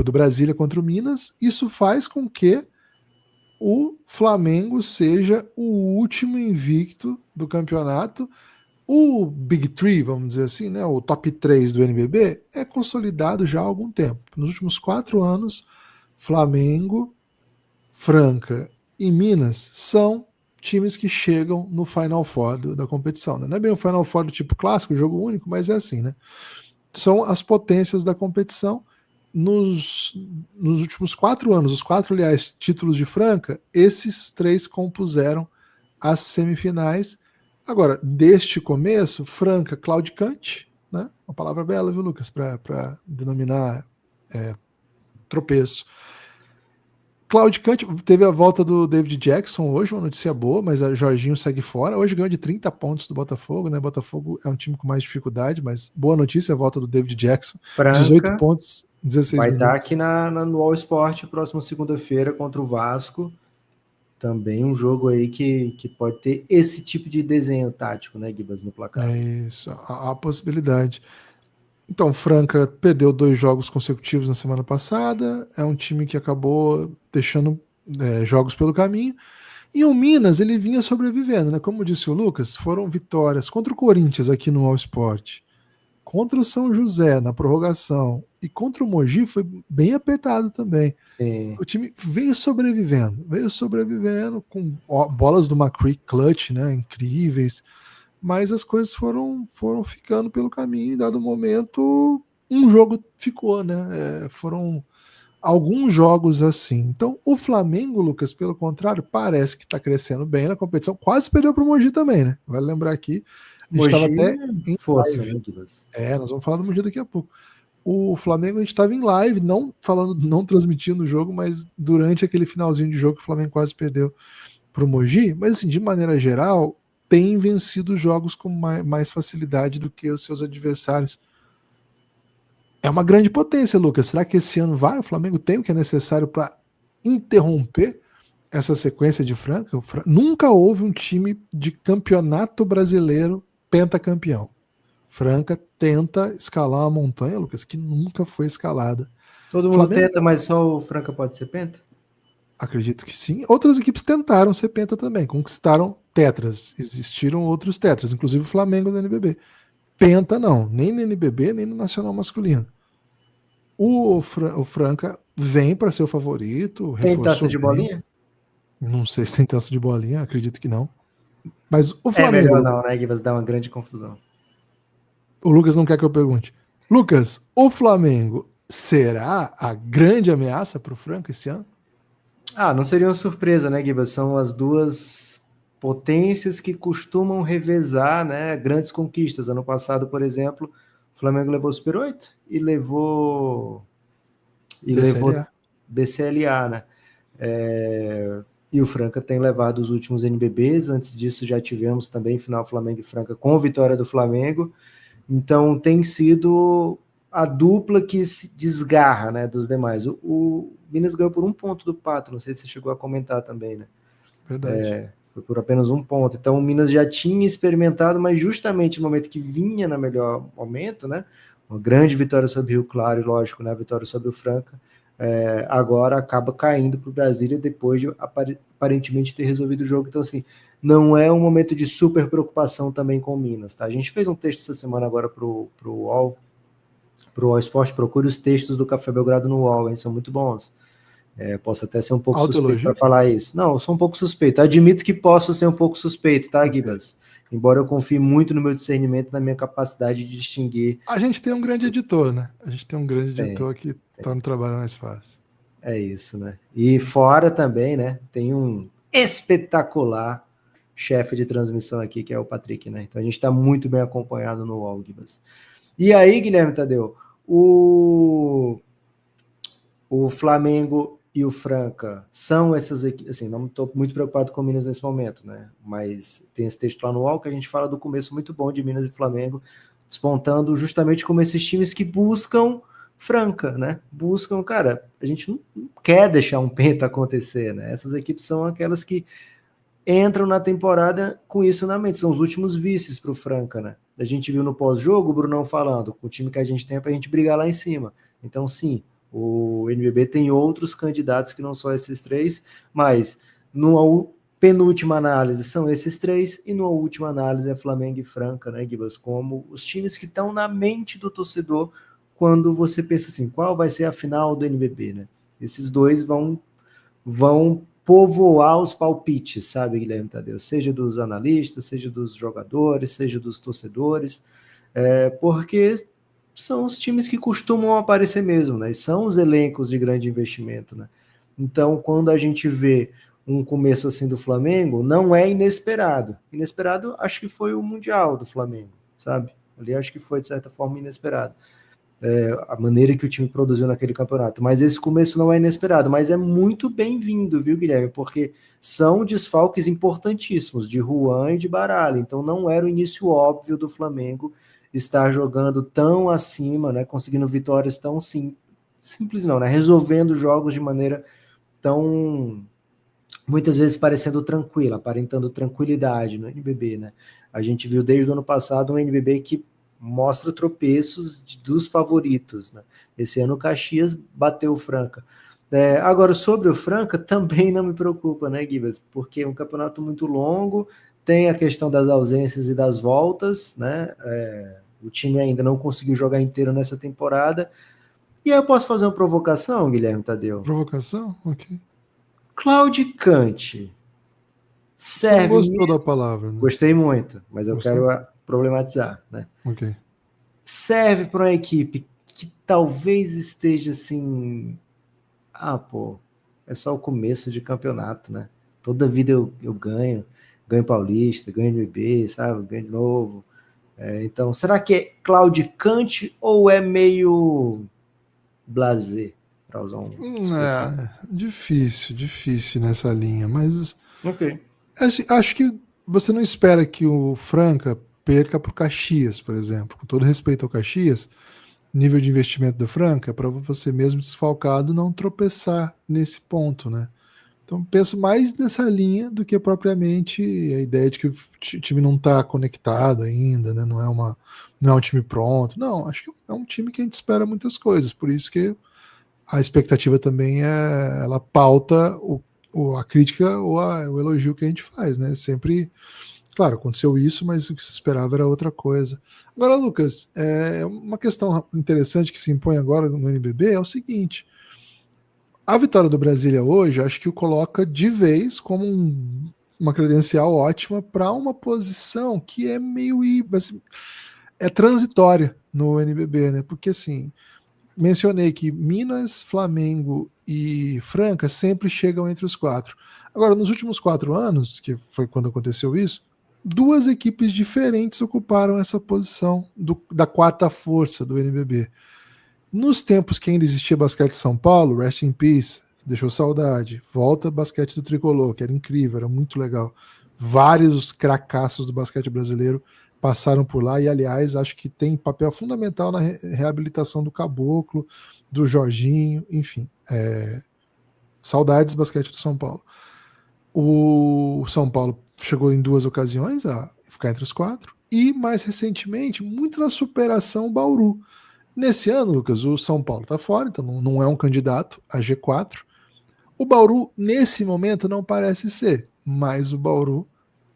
do Brasília contra o Minas. Isso faz com que o Flamengo seja o último invicto do campeonato. O Big Three, vamos dizer assim, né, o top 3 do NBB, é consolidado já há algum tempo. Nos últimos 4 anos, Flamengo, Franca e Minas são times que chegam no Final Four da competição. Né? Não é bem o Final Four do tipo clássico, jogo único, mas é assim, né? São as potências da competição. Nos últimos 4 anos, os 4, aliás, títulos de Franca, esses 3 compuseram as semifinais. Agora, deste começo, Franca claudicante, né? Uma palavra bela, viu, Lucas, para denominar tropeço. Claudicante, teve a volta do David Jackson hoje, uma notícia boa, mas o Jorginho segue fora. Hoje ganhou de 30 pontos do Botafogo, né? Botafogo é um time com mais dificuldade, mas boa notícia a volta do David Jackson. Franca 18 pontos, 16 vai minutos. estar aqui no All Sport, próxima segunda-feira, contra o Vasco. Também um jogo aí que pode ter esse tipo de desenho tático, né, Gibas, no placar. É isso, a possibilidade. Então, Franca perdeu 2 jogos consecutivos na semana passada. É um time que acabou deixando jogos pelo caminho. E o Minas, ele vinha sobrevivendo, né? Como disse o Lucas, foram vitórias contra o Corinthians aqui no All Sport, contra o São José na prorrogação e contra o Mogi foi bem apertado também. Sim. O time veio sobrevivendo com bolas do McCree clutch, né? Incríveis. Mas as coisas foram ficando pelo caminho. Em dado momento, um jogo ficou, né? Foram alguns jogos assim. Então, o Flamengo, Lucas, pelo contrário, parece que está crescendo bem na competição. Quase perdeu para o Mogi também, né? Vale lembrar aqui. A gente estava até em força, live. Né, Gibas? Nós vamos falar do Mogi daqui a pouco. O Flamengo, a gente estava em live, não transmitindo o jogo, mas durante aquele finalzinho de jogo, o Flamengo quase perdeu para o Mogi. Mas, assim, de maneira geral, tem vencido jogos com mais facilidade do que os seus adversários. É uma grande potência, Lucas. Será que esse ano o Flamengo tem o que é necessário para interromper essa sequência de Franca? Nunca houve um time de campeonato brasileiro pentacampeão. Franca tenta escalar uma montanha, Lucas, que nunca foi escalada. Todo mundo Flamengo tenta, mas só o Franca pode ser penta? Acredito que sim. Outras equipes tentaram ser penta também, conquistaram tetras. Existiram outros tetras, inclusive o Flamengo no NBB. Penta não, nem no NBB, nem no Nacional Masculino. O Franca vem para ser o favorito. Tem taça de bolinha? Não sei se tem taça de bolinha, acredito que não. Mas o Flamengo... É melhor não, né, Gibas? Dá uma grande confusão. O Lucas não quer que eu pergunte. Lucas, o Flamengo será a grande ameaça para o Franca esse ano? Não seria uma surpresa, né, Gibas? São as duas potências que costumam revezar, né, grandes conquistas. Ano passado, por exemplo, o Flamengo levou o Super 8 e levou BCLA, né? E o Franca tem levado os últimos NBBs. Antes disso, já tivemos também final Flamengo e Franca com vitória do Flamengo. Então, tem sido a dupla que se desgarra, né, dos demais. O Minas ganhou por 1 ponto do Pato, não sei se você chegou a comentar também, né? Verdade. Foi por apenas 1 ponto. Então, o Minas já tinha experimentado, mas justamente no momento que vinha no melhor momento, né? Uma grande vitória sobre o Rio Claro, e lógico, né? A vitória sobre o Franca, agora acaba caindo para o Brasília depois de aparentemente ter resolvido o jogo. Então, assim, não é um momento de super preocupação também com o Minas, tá? A gente fez um texto essa semana agora para o UOL Esporte. Procure os textos do Café Belgrado no UOL, hein? São muito bons. Posso até ser um pouco suspeito para falar isso. Não, eu sou um pouco suspeito. Admito que posso ser um pouco suspeito, tá, Gibas? Embora eu confie muito no meu discernimento, na minha capacidade de distinguir. A gente tem um grande editor, né? A gente tem um grande editor que torna o trabalho mais fácil. É isso, né? E fora também, né? Tem um espetacular chefe de transmissão aqui, que é o Patrick, né? Então a gente está muito bem acompanhado no UOL, Gibas. E aí, Guilherme Tadeu, o Flamengo e o Franca são essas equipes, assim, não estou muito preocupado com o Minas nesse momento, né? Mas tem esse texto lá no UOL que a gente fala do começo muito bom de Minas e Flamengo, despontando justamente como esses times que buscam Franca, né? Buscam, cara, a gente não quer deixar um penta acontecer, né? Essas equipes são aquelas que entram na temporada com isso na mente, são os últimos vices para o Franca, né? A gente viu no pós-jogo o Brunão falando, com o time que a gente tem é para a gente brigar lá em cima. Então, sim, O NBB tem outros candidatos que não são esses três, mas numa penúltima análise são esses três, e numa última análise é Flamengo e Franca, né, Gibas? Como os times que estão na mente do torcedor quando você pensa assim, qual vai ser a final do NBB, né? Esses dois vão povoar os palpites, sabe, Guilherme Tadeu? Seja dos analistas, seja dos jogadores, seja dos torcedores, porque são os times que costumam aparecer mesmo, né? E são os elencos de grande investimento, né? Então, quando a gente vê um começo assim do Flamengo, não é inesperado. Inesperado, acho que foi o Mundial do Flamengo, sabe? Ali acho que foi, de certa forma, inesperado. A maneira que o time produziu naquele campeonato. Mas esse começo não é inesperado, mas é muito bem-vindo, viu, Guilherme? Porque são desfalques importantíssimos de Juan e de Baralha. Então não era o início óbvio do Flamengo estar jogando tão acima, né? Conseguindo vitórias tão simples, não, né? Resolvendo jogos de maneira tão, muitas vezes parecendo tranquila, aparentando tranquilidade no NBB, né? A gente viu desde o ano passado um NBB que mostra tropeços dos favoritos, né? Esse ano o Caxias bateu o Franca. Agora, sobre o Franca, também não me preocupa, né, Gibas? Porque é um campeonato muito longo, tem a questão das ausências e das voltas, né? O time ainda não conseguiu jogar inteiro nessa temporada. E aí eu posso fazer uma provocação, Guilherme Tadeu? Provocação? Ok. Claudicante Você não serve gostou mesmo? da palavra, né? Gostei muito, mas eu Gostou? quero problematizar, né? Ok. Serve para uma equipe que talvez esteja assim, pô, é só o começo de campeonato, né? Toda vida eu ganho Paulista, ganho NBB, sabe? Ganho de novo. Então, será que é claudicante ou é meio blasé, para usar uma expressão? Difícil nessa linha, mas Ok. acho que você não espera que o Franca perca para o Caxias, por exemplo. Com todo respeito ao Caxias, nível de investimento do Franca é para você mesmo desfalcado não tropeçar nesse ponto, né? Então penso mais nessa linha do que propriamente a ideia de que o time não está conectado ainda, né? Não é um time pronto. Não, acho que é um time que a gente espera muitas coisas, por isso que a expectativa também ela pauta a crítica ou o elogio que a gente faz, né? Sempre, claro, aconteceu isso, mas o que se esperava era outra coisa. Agora, Lucas, uma questão interessante que se impõe agora no NBB é o seguinte: a vitória do Brasília hoje, acho que o coloca de vez como uma credencial ótima para uma posição que é meio assim, é transitória no NBB, né? Porque assim, mencionei que Minas, Flamengo e Franca sempre chegam entre os quatro. Agora, nos últimos 4 anos, que foi quando aconteceu isso, 2 equipes diferentes ocuparam essa posição da quarta força do NBB. Nos tempos que ainda existia basquete São Paulo, rest in peace, deixou saudade, volta basquete do Tricolor, que era incrível, era muito legal. Vários cracassos do basquete brasileiro passaram por lá e, aliás, acho que tem papel fundamental na reabilitação do Caboclo, do Jorginho, enfim. Saudades do basquete do São Paulo. O São Paulo chegou em 2 ocasiões a ficar entre os 4 e, mais recentemente, muito na superação Bauru. Nesse ano, Lucas, o São Paulo está fora, então não é um candidato a G4. O Bauru, nesse momento, não parece ser, mas o Bauru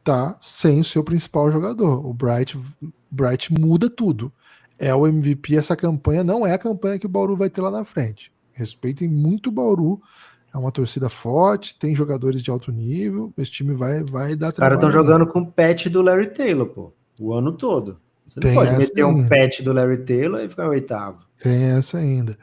tá sem o seu principal jogador. O Bright muda tudo. É o MVP, essa campanha não é a campanha que o Bauru vai ter lá na frente. Respeitem muito o Bauru, é uma torcida forte, tem jogadores de alto nível, esse time vai dar trabalho. Os caras estão jogando com o patch do Larry Taylor, pô, o ano todo. Você não pode meter um patch do Larry Taylor e ficar em 8º. Tem essa ainda.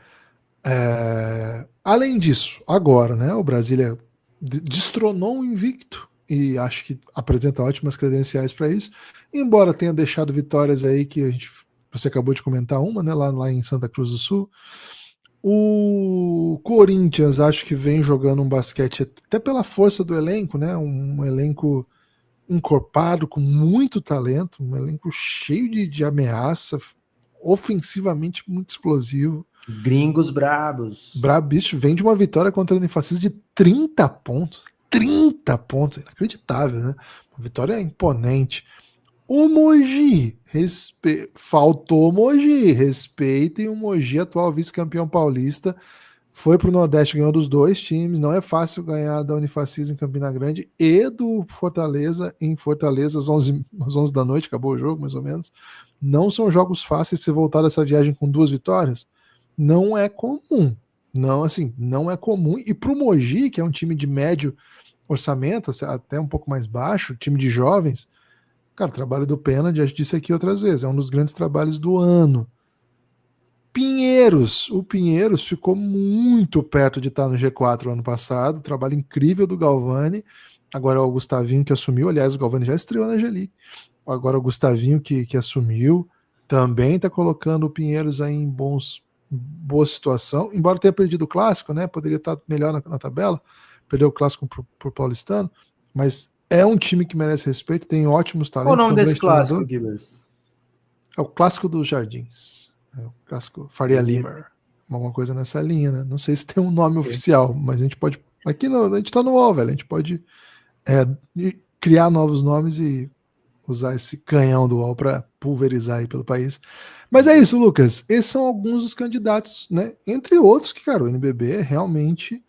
Além disso, agora, né, o Brasília destronou um invicto e acho que apresenta ótimas credenciais para isso, embora tenha deixado vitórias aí que você acabou de comentar uma, né, lá em Santa Cruz do Sul. O Corinthians acho que vem jogando um basquete até pela força do elenco, né, um elenco encorpado com muito talento, um elenco cheio de ameaça, ofensivamente muito explosivo. Gringos brabos. Brabicho vem de uma vitória contra o Unifacisa de 30 pontos. 30 pontos, inacreditável, né? Uma vitória imponente. O Mogi, faltou o Mogi, respeitem o Mogi, atual vice-campeão paulista, foi para o Nordeste, ganhou dos dois times, não é fácil ganhar da Unifacis em Campina Grande e do Fortaleza em Fortaleza às 11 da noite, acabou o jogo mais ou menos. Não são jogos fáceis. Você voltar dessa viagem com 2 vitórias, não é comum, não, assim, não é comum, e para o Mogi, que é um time de médio orçamento, até um pouco mais baixo, time de jovens, cara, o trabalho do Pena, já disse aqui outras vezes, é um dos grandes trabalhos do ano. O Pinheiros ficou muito perto de estar no G4 ano passado, trabalho incrível do Galvani, agora é o Gustavinho que assumiu, aliás, o Galvani já estreou na G-League, agora o Gustavinho que assumiu, também está colocando o Pinheiros aí em boa situação, embora tenha perdido o Clássico, né, poderia estar melhor na tabela, perdeu o Clássico por Paulistano, mas é um time que merece respeito, tem ótimos Qual o talentos. nome desse clássico, Gibas? É o Clássico dos Jardins. É o Clássico Faria Lima. Alguma coisa nessa linha, né? Não sei se tem um nome oficial, mas a gente pode. Aqui a gente tá no UOL, velho. A gente pode criar novos nomes e usar esse canhão do UOL para pulverizar aí pelo país. Mas é isso, Lucas. Esses são alguns dos candidatos, né? Entre outros, que, cara, o NBB é realmente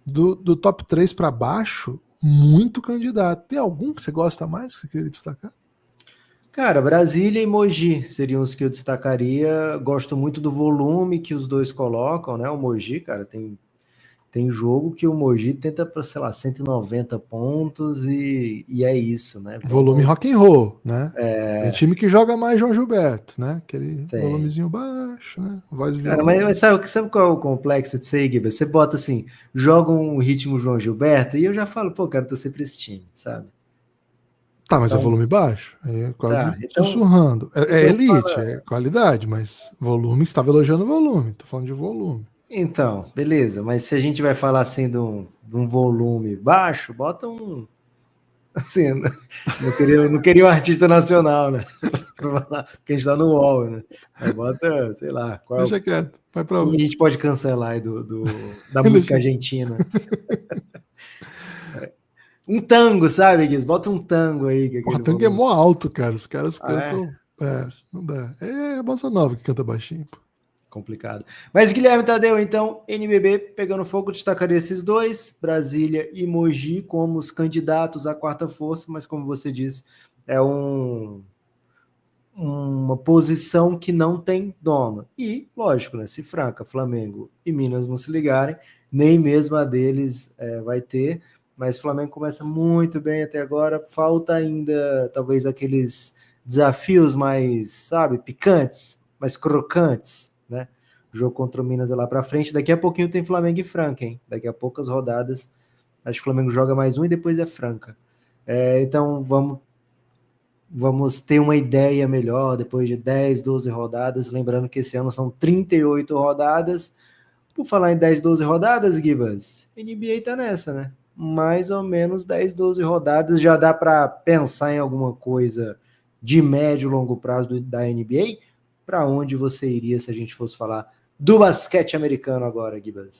do top 3 para baixo, muito candidato. Tem algum que você gosta mais que você queria destacar? Cara, Brasília e Mogi seriam os que eu destacaria. Gosto muito do volume que os dois colocam, né? O Mogi, cara, tem jogo que o Mogi tenta para, sei lá, 190 pontos e é isso, né? Volume rock and roll, né? Tem time que joga mais João Gilberto, né? Aquele volumezinho baixo, né? Voz cara, mas sabe qual é o complexo de ser, Guiba? Você bota assim, joga um ritmo João Gilberto e eu já falo, pô, cara, torcer pra esse time, sabe? Tá, mas é volume baixo, é quase então, sussurrando. É elite, fala... é qualidade, mas volume, estava elogiando volume, tô falando de volume. Então, beleza, mas se a gente vai falar assim de um volume baixo, bota um. Assim, não queria um artista nacional, né? Porque a gente tá no UOL, né? Aí bota, sei lá, Deixa quieto, vai pra quem outro. a gente pode cancelar aí da música argentina. Um tango, sabe, Guiz? Bota um tango aí. Que Porra, tango é mó alto, cara. Os caras cantam. É? Não dá. É a Bossa Nova que canta baixinho, pô. Complicado. Mas Guilherme Tadeu, então, NBB pegando fogo, destacaria esses dois, Brasília e Mogi, como os candidatos à quarta força, mas como você disse, é uma posição que não tem dono. E, lógico, né, se Franca, Flamengo e Minas não se ligarem, nem mesmo a deles vai ter, mas o Flamengo começa muito bem até agora, falta ainda, talvez, aqueles desafios mais, sabe, picantes, mais crocantes, né? O jogo contra o Minas é lá para frente. Daqui a pouquinho tem Flamengo e Franca, hein? Daqui a poucas rodadas. Acho que o Flamengo joga mais um e depois é Franca. Então vamos ter uma ideia melhor depois de 10, 12 rodadas. Lembrando que esse ano são 38 rodadas. Por falar em 10, 12 rodadas, Gibas, NBA tá nessa, né? Mais ou menos 10, 12 rodadas. Já dá para pensar em alguma coisa de médio e longo prazo da NBA? Para onde você iria se a gente fosse falar do basquete americano agora, Gibas?